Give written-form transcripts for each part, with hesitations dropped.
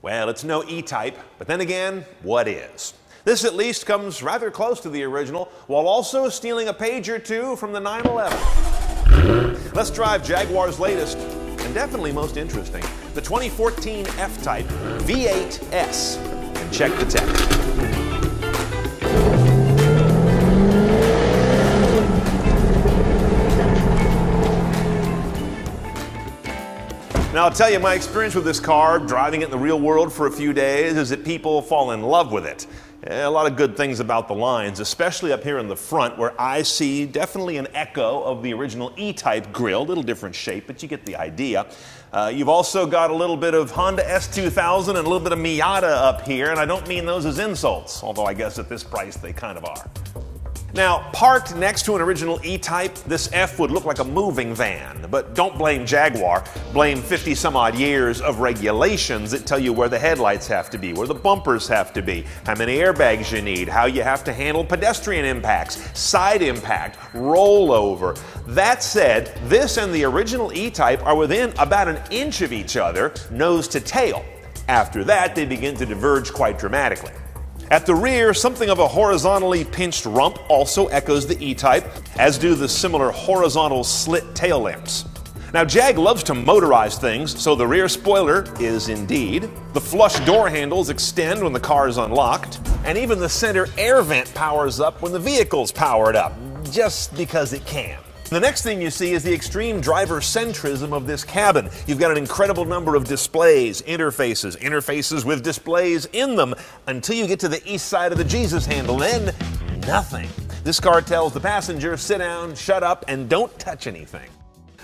Well, it's no E-Type, but then again, what is? This at least comes rather close to the original, while also stealing a page or two from the 911. Let's drive Jaguar's latest, and definitely most interesting, the 2014 F-Type V8 S, and check the tech. Now, I'll tell you, my experience with this car, driving it in the real world for a few days, is that people fall in love with it. A lot of good things about the lines, especially up here in the front, where I see definitely an echo of the original E-Type grille. A little different shape, but you get the idea. You've also got a little bit of Honda S2000 and a little bit of Miata up here, and I don't mean those as insults, although I guess at this price they kind of are. Now, parked next to an original E-Type, this F would look like a moving van. But don't blame Jaguar. Blame 50-some-odd years of regulations that tell you where the headlights have to be, where the bumpers have to be, how many airbags you need, how you have to handle pedestrian impacts, side impact, rollover. That said, this and the original E-Type are within about an inch of each other, nose to tail. After that, they begin to diverge quite dramatically. At the rear, something of a horizontally pinched rump also echoes the E-Type, as do the similar horizontal slit tail lamps. Now, Jag loves to motorize things, so the rear spoiler is indeed. The flush door handles extend when the car is unlocked, and even the center air vent powers up when the vehicle's powered up, just because it can. The next thing you see is the extreme driver centrism of this cabin. You've got an incredible number of displays, interfaces with displays in them, until you get to the east side of the Jesus handle, then nothing. This car tells the passenger, sit down, shut up, and don't touch anything.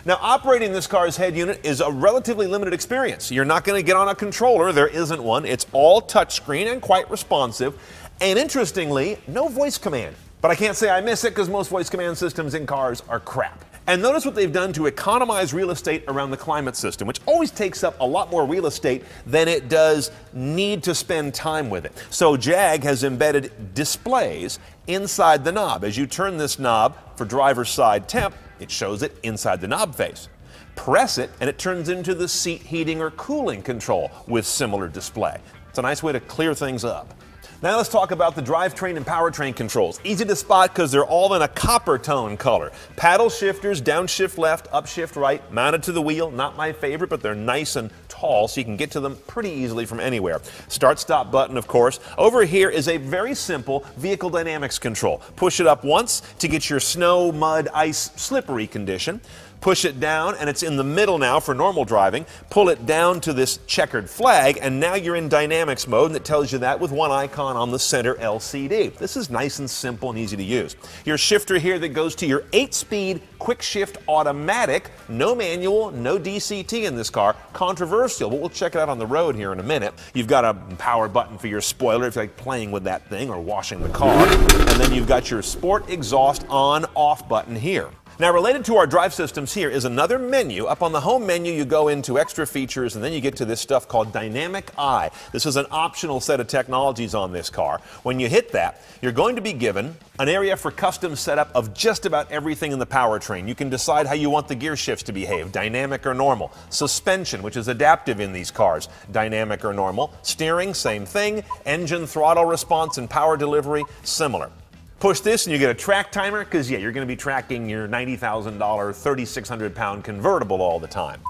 Now, operating this car's head unit is a relatively limited experience. You're not going to get on a controller, there isn't one. It's all touchscreen and quite responsive, and interestingly, no voice command. But I can't say I miss it because most voice command systems in cars are crap. And notice what they've done to economize real estate around the climate system, which always takes up a lot more real estate than it does need to spend time with it. So Jag has embedded displays inside the knob. As you turn this knob for driver's side temp, it shows it inside the knob face. Press it and it turns into the seat heating or cooling control with similar display. It's a nice way to clear things up. Now let's talk about the drivetrain and powertrain controls. Easy to spot because they're all in a copper tone color. Paddle shifters, downshift left, upshift right, mounted to the wheel. Not my favorite, but they're nice and tall, so you can get to them pretty easily from anywhere. Start-stop button, of course. Over here is a very simple vehicle dynamics control. Push it up once to get your snow, mud, ice, slippery condition. Push it down, and it's in the middle now for normal driving. Pull it down to this checkered flag, and now you're in dynamics mode, and it tells you that with one icon on the center LCD. This is nice and simple and easy to use. Your shifter here that goes to your 8-speed quick shift automatic, no manual, no DCT in this car. Controversial, but we'll check it out on the road here in a minute. You've got a power button for your spoiler if you like playing with that thing or washing the car. And then you've got your sport exhaust on-off button here. Now, related to our drive systems here is another menu. Up on the home menu, you go into extra features, and then you get to this stuff called Dynamic Eye. This is an optional set of technologies on this car. When you hit that, you're going to be given an area for custom setup of just about everything in the powertrain. You can decide how you want the gear shifts to behave, dynamic or normal. Suspension, which is adaptive in these cars, dynamic or normal. Steering, same thing. Engine throttle response and power delivery, similar. Push this and you get a track timer, because yeah, you're going to be tracking your $90,000, 3,600-pound convertible all the time.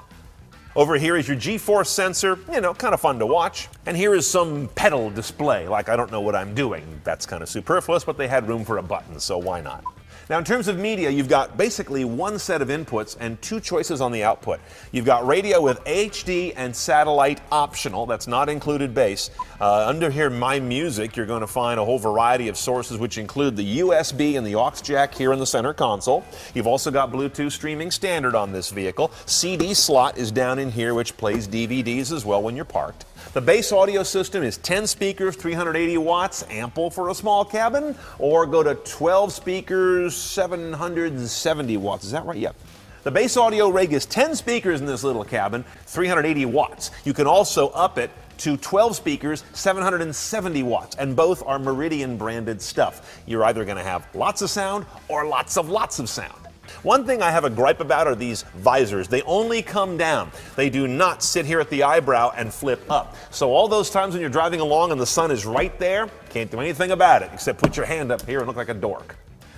Over here is your G-force sensor, you know, kind of fun to watch. And here is some pedal display, like I don't know what I'm doing. That's kind of superfluous, but they had room for a button, so why not? Now, in terms of media, you've got basically one set of inputs and two choices on the output. You've got radio with HD and satellite optional. That's not included bass. Under here, My Music, you're going to find a whole variety of sources, which include the USB and the aux jack here in the center console. You've also got Bluetooth streaming standard on this vehicle. CD slot is down in here, which plays DVDs as well when you're parked. The base audio system is 10 speakers, 380 watts, ample for a small cabin, or go to 12 speakers, 770 watts. Is that right? Yep. The base audio rig is 10 speakers in this little cabin, 380 watts. You can also up it to 12 speakers, 770 watts, and both are Meridian branded stuff. You're either going to have lots of sound or lots of sound. One thing I have a gripe about are these visors. They only come down. They do not sit here at the eyebrow and flip up. So all those times when you're driving along and the sun is right there, can't do anything about it except put your hand up here and look like a dork.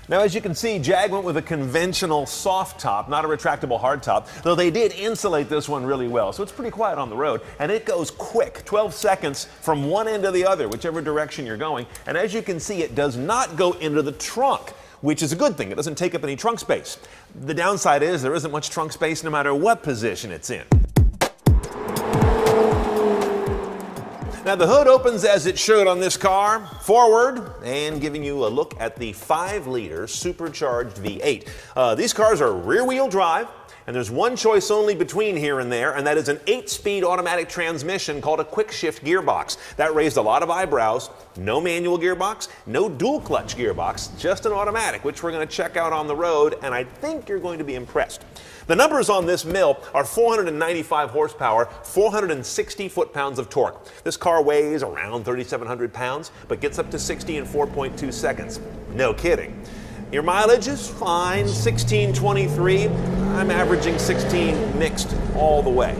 Now, as you can see, Jag went with a conventional soft top, not a retractable hard top, though they did insulate this one really well. So it's pretty quiet on the road, and it goes quick, 12 seconds from one end to the other, whichever direction you're going. And as you can see, it does not go into the trunk, which is a good thing. It doesn't take up any trunk space. The downside is there isn't much trunk space no matter what position it's in. Now the hood opens as it should on this car, forward, and giving you a look at the 5-liter supercharged V8. These cars are rear-wheel drive, and there's one choice only between here and there, and that is an 8-speed automatic transmission called a quick-shift gearbox. That raised a lot of eyebrows. No manual gearbox, no dual-clutch gearbox, just an automatic, which we're going to check out on the road, and I think you're going to be impressed. The numbers on this mill are 495 horsepower, 460 foot-pounds of torque. This car weighs around 3,700 pounds, but gets up to 60 in 4.2 seconds. No kidding. Your mileage is fine, 1623. I'm averaging 16 mixed all the way.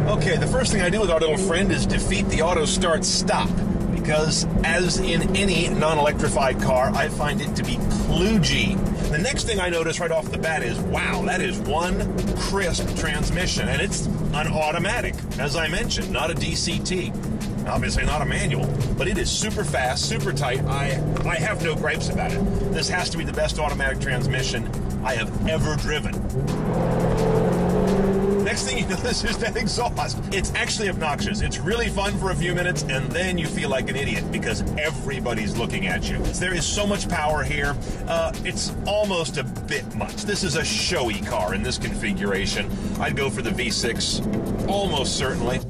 Okay, the first thing I do with our little friend is defeat the auto start stop, because as in any non-electrified car, I find it to be kludgy. The next thing I notice right off the bat is, wow, that is one crisp transmission, and it's an automatic, as I mentioned, not a DCT. Obviously not a manual, but it is super fast, super tight. I have no gripes about it. This has to be the best automatic transmission I have ever driven. Next thing you notice is that exhaust. It's actually obnoxious. It's really fun for a few minutes, and then you feel like an idiot because everybody's looking at you. There is so much power here. It's almost a bit much. This is a showy car in this configuration. I'd go for the V6, almost certainly.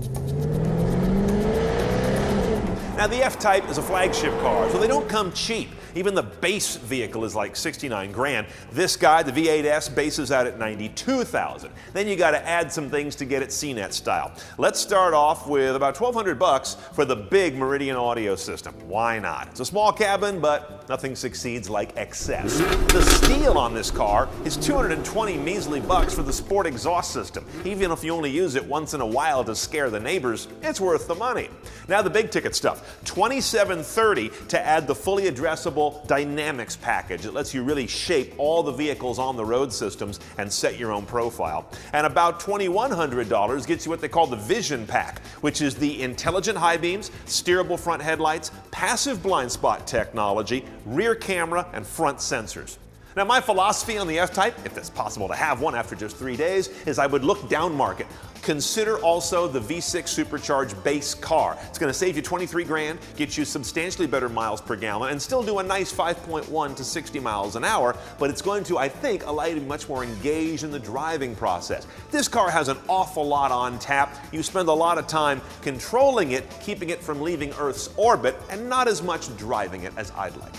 Now the F-Type is a flagship car, so they don't come cheap. Even the base vehicle is like 69 grand. This guy, the V8 S, bases out at 92,000. Then you got to add some things to get it CNET style. Let's start off with about 1,200 bucks for the big Meridian audio system. Why not? It's a small cabin, but nothing succeeds like excess. The steal on this car is 220 measly bucks for the sport exhaust system. Even if you only use it once in a while to scare the neighbors, it's worth the money. Now the big ticket stuff. $2,730 to add the fully addressable Dynamics package. It lets you really shape all the vehicles on the road systems and set your own profile. And about $2,100 gets you what they call the Vision Pack, which is the intelligent high beams, steerable front headlights, passive blind spot technology, rear camera, and front sensors. Now my philosophy on the F-Type, if it's possible to have one after just 3 days, is I would look down market. Consider also the V6 supercharged base car. It's going to save you 23 grand, get you substantially better miles per gallon, and still do a nice 5.1 to 60 miles an hour, but it's going to, I think, allow you to be much more engaged in the driving process. This car has an awful lot on tap. You spend a lot of time controlling it, keeping it from leaving Earth's orbit, and not as much driving it as I'd like.